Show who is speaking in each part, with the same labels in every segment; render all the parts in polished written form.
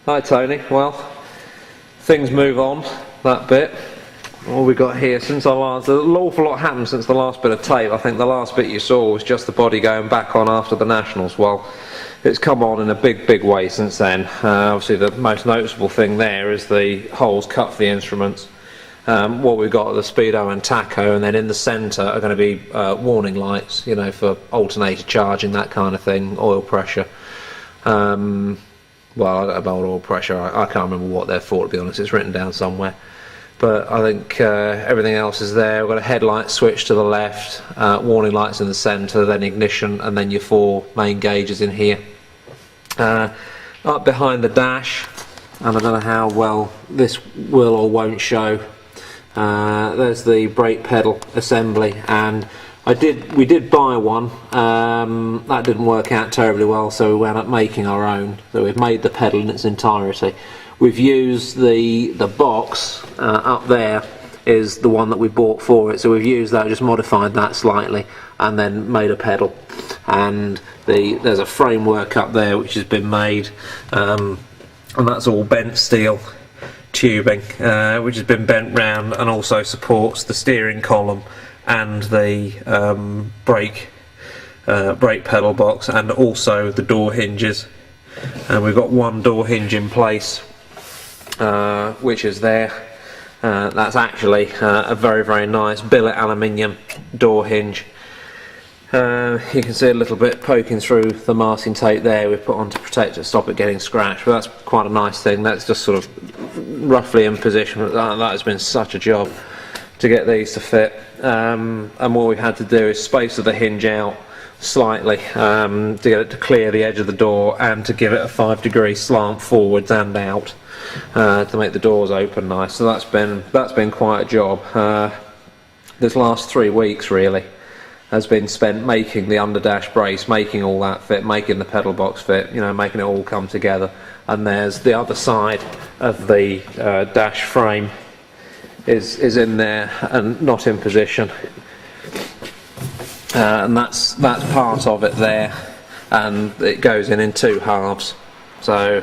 Speaker 1: Hi Tony. Well, things move on that bit. All we got here since our last, an awful lot happened since the last bit of tape. I think the last bit you saw was just the body going back on after the Nationals. Well, it's come on in a big way since then. Obviously the most noticeable thing there is the holes cut for the instruments. What we've got are the speedo and tacho, and then in the centre are going to be warning lights, you know, for alternator charging, that kind of thing, oil pressure. Well, I don't know about oil pressure, I can't remember what they're for, to be honest. It's written down somewhere. But I think everything else is there. We've got a headlight switch to the left, warning lights in the centre, then ignition, and then your 4 main gauges in here. Up behind the dash, and I don't know how well this will or won't show, there's the brake pedal assembly, and we did buy one. That didn't work out terribly well, so we wound up making our own. So we've made the pedal in its entirety. We've used the box up there is the one that we bought for it, so we've used that, just modified that slightly, and then made a pedal. And there's a framework up there which has been made, and that's all bent steel tubing, which has been bent round and also supports the steering column and the brake pedal box, and also the door hinges. And we've got one door hinge in place, which is there. That's actually a very nice billet aluminium door hinge. You can see a little bit poking through the masking tape there we've put on to protect it, stop it getting scratched, but that's quite a nice thing. That's just sort of roughly in position. That has been such a job to get these to fit, and what we've had to do is space the hinge out slightly to get it to clear the edge of the door, and to give it a 5-degree slant forwards and out to make the doors open nice. So that's been quite a job. This last 3 weeks really has been spent making the underdash brace, making all that fit, making the pedal box fit, you know, making it all come together. And there's the other side of the dash frame is in there and not in position, and that's part of it there, and it goes in 2 halves. So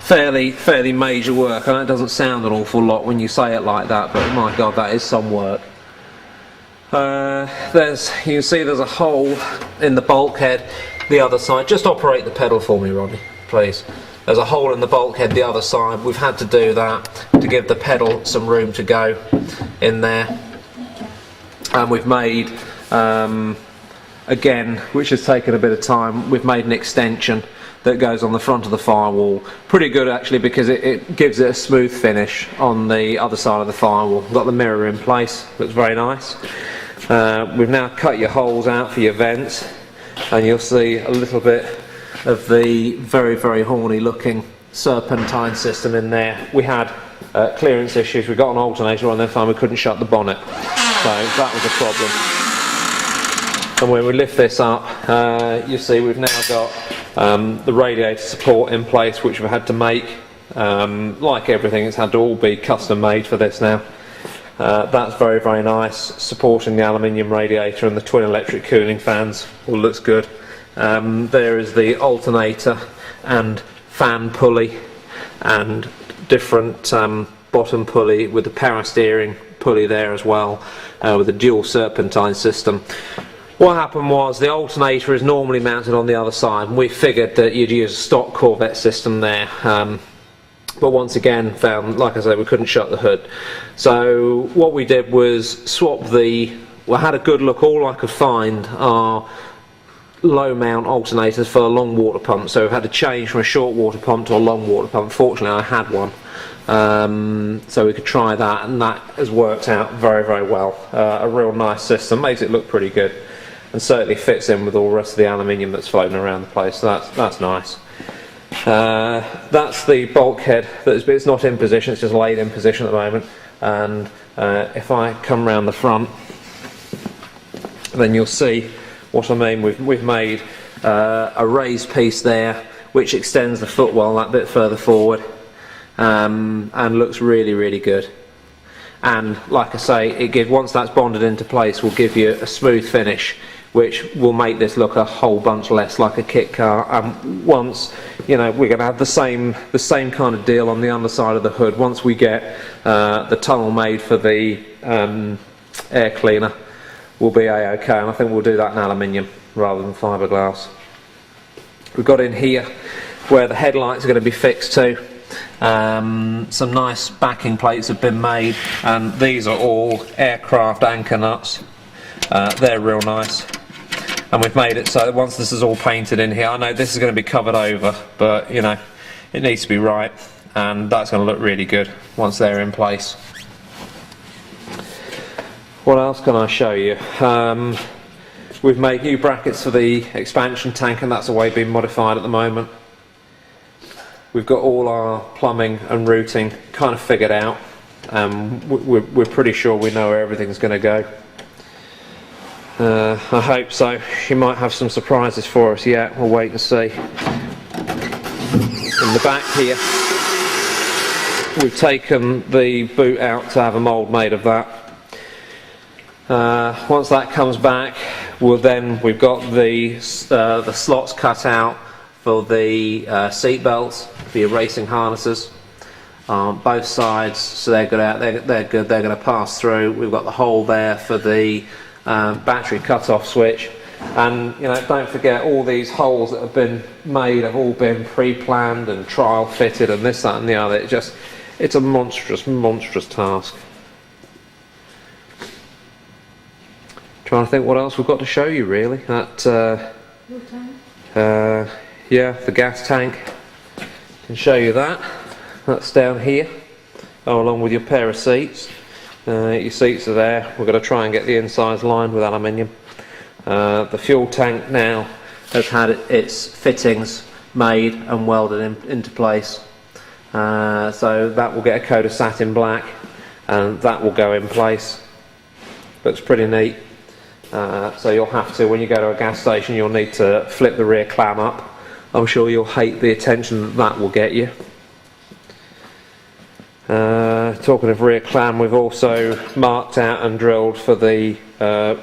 Speaker 1: fairly major work. I know it doesn't sound an awful lot when you say it like that, but my God, that is some work. You can see there's a hole in the bulkhead the other side. Just operate the pedal for me, Rodney, please. There's a hole in the bulkhead the other side. We've had to do that to give the pedal some room to go in there. And we've made, again, which has taken a bit of time, we've made an extension that goes on the front of the firewall. Pretty good actually, because it gives it a smooth finish on the other side of the firewall. We've got the mirror in place, looks very nice. We've now cut your holes out for your vents, and you'll see a little bit of the very horny looking serpentine system in there. We had clearance issues. We got an alternator on there, found we couldn't shut the bonnet, so that was a problem. And when we lift this up, you see we've now got the radiator support in place, which we've had to make. Like everything, it's had to all be custom made for this now. That's very nice, supporting the aluminium radiator, and the twin electric cooling fans all looks good. There is the alternator and fan pulley, and different bottom pulley with the power steering pulley there as well, with a dual serpentine system. What happened was the alternator is normally mounted on the other side, and we figured that you'd use a stock Corvette system there. But once again found, like I said, we couldn't shut the hood. So what we did was swap had a good look. All I could find are low mount alternators for a long water pump, so we've had to change from a short water pump to a long water pump. Fortunately I had one, so we could try that, and that has worked out very well. A real nice system, makes it look pretty good, and certainly fits in with all the rest of the aluminium that's floating around the place, so that's nice. That's the bulkhead. It's not in position, it's just laid in position at the moment. And if I come round the front, then you'll see what I mean. We've made a raised piece there which extends the footwell that bit further forward, and looks really good. And like I say, once that's bonded into place, will give you a smooth finish which will make this look a whole bunch less like a kit car. Once, you know, we're going to have the same kind of deal on the underside of the hood. Once we get the tunnel made for the air cleaner, we'll be a-okay, and I think we'll do that in aluminium rather than fiberglass. We've got in here where the headlights are going to be fixed to. Some nice backing plates have been made, and these are all aircraft anchor nuts. They're real nice, and we've made it so that once this is all painted in here, I know this is going to be covered over, but you know, it needs to be right, and that's going to look really good once they're in place. What else can I show you? We've made new brackets for the expansion tank, and that's the way being modified at the moment. We've got all our plumbing and routing kind of figured out. We're pretty sure we know where everything's going to go. I hope so. You might have some surprises for us yet. We'll wait and see. In the back here, we've taken the boot out to have a mould made of that. Once that comes back, we've got the slots cut out for the seat belts, for your racing harnesses, both sides, so they're good out. They're good. They're going to pass through. We've got the hole there for the battery cut-off switch, and you know, don't forget all these holes that have been made have all been pre-planned and trial fitted, and this, that, and the other. It's a monstrous task. Trying to think what else we've got to show you, really. That yeah, the gas tank. Can show you that. That's down here, along with your pair of seats. Your seats are there. We're going to try and get the insides lined with aluminium. The fuel tank now has had its fittings made and welded into place. So that will get a coat of satin black, and that will go in place. Looks pretty neat. So you'll have to, when you go to a gas station, you'll need to flip the rear clam up. I'm sure you'll hate the attention that will get you. Talking of rear clam, we've also marked out and drilled for the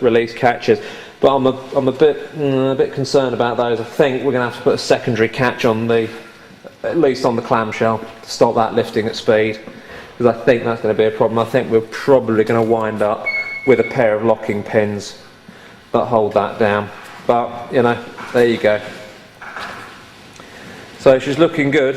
Speaker 1: release catches, but I'm a bit concerned about those. I think we're going to have to put a secondary catch on at least on the clamshell, to stop that lifting at speed, because I think that's going to be a problem. I think we're probably going to wind up with a pair of locking pins that hold that down, but you know, there you go. So she's looking good.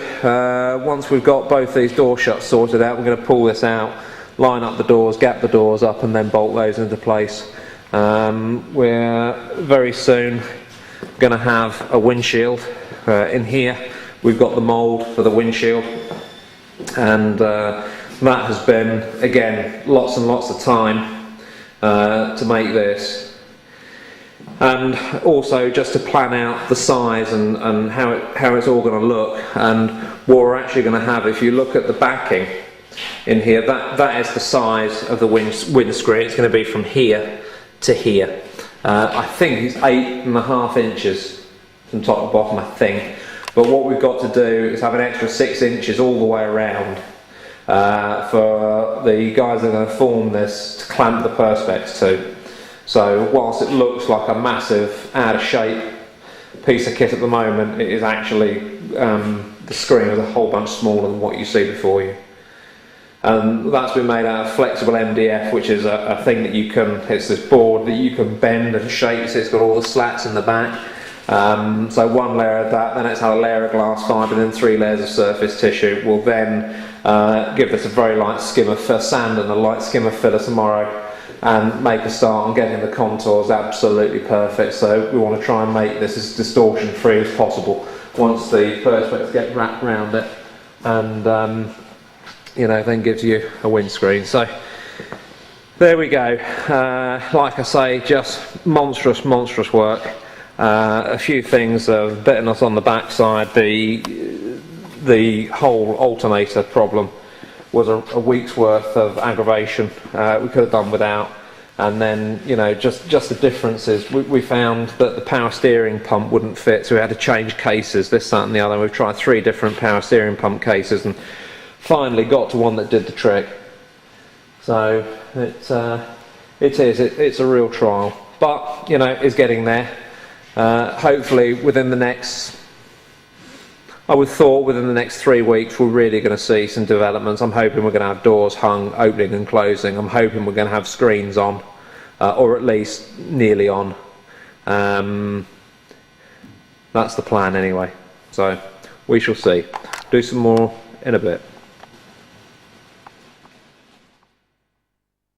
Speaker 1: Once we've got both these door shuts sorted out, we're going to pull this out, line up the doors, gap the doors up, and then bolt those into place. We're very soon going to have a windshield in here. We've got the mould for the windshield, and that has been, again, lots and lots of time to make this. And also just to plan out the size and how it's all going to look, and what we're actually going to have. If you look at the backing in here, that is the size of the windscreen. It's going to be from here to here. I think it's 8.5 inches from top to bottom, I think. But what we've got to do is have an extra 6 inches all the way around for the guys that are going to form this to clamp the perspex to. So whilst it looks like a massive, out of shape piece of kit at the moment, it is actually, the screen is a whole bunch smaller than what you see before you. And that's been made out of flexible MDF, which is a thing that you can, it's this board that you can bend and shape, so it's got all the slats in the back. So one layer of that, then it's had a layer of glass fibre, and then 3 layers of surface tissue. Will then give this a very light skimmer for sand and a light skimmer filler tomorrow, and make a start on getting the contours absolutely perfect. So we want to try and make this as distortion free as possible once the perspex get wrapped around it, and you know, then gives you a windscreen. So there we go. Like I say, just monstrous work. A few things have bitten us on the backside. The whole alternator problem was a week's worth of aggravation. We could have done without. And then, you know, just the differences. We found that the power steering pump wouldn't fit, so we had to change cases, this, that and the other. We've tried 3 different power steering pump cases and finally got to one that did the trick. So it's a real trial. but you know, it's getting there. Hopefully within the next, I would thought within the next 3 weeks we're really going to see some developments. I'm hoping we're going to have doors hung, opening and closing. I'm hoping we're going to have screens on, or at least nearly on. That's the plan anyway. So we shall see. Do some more in a bit.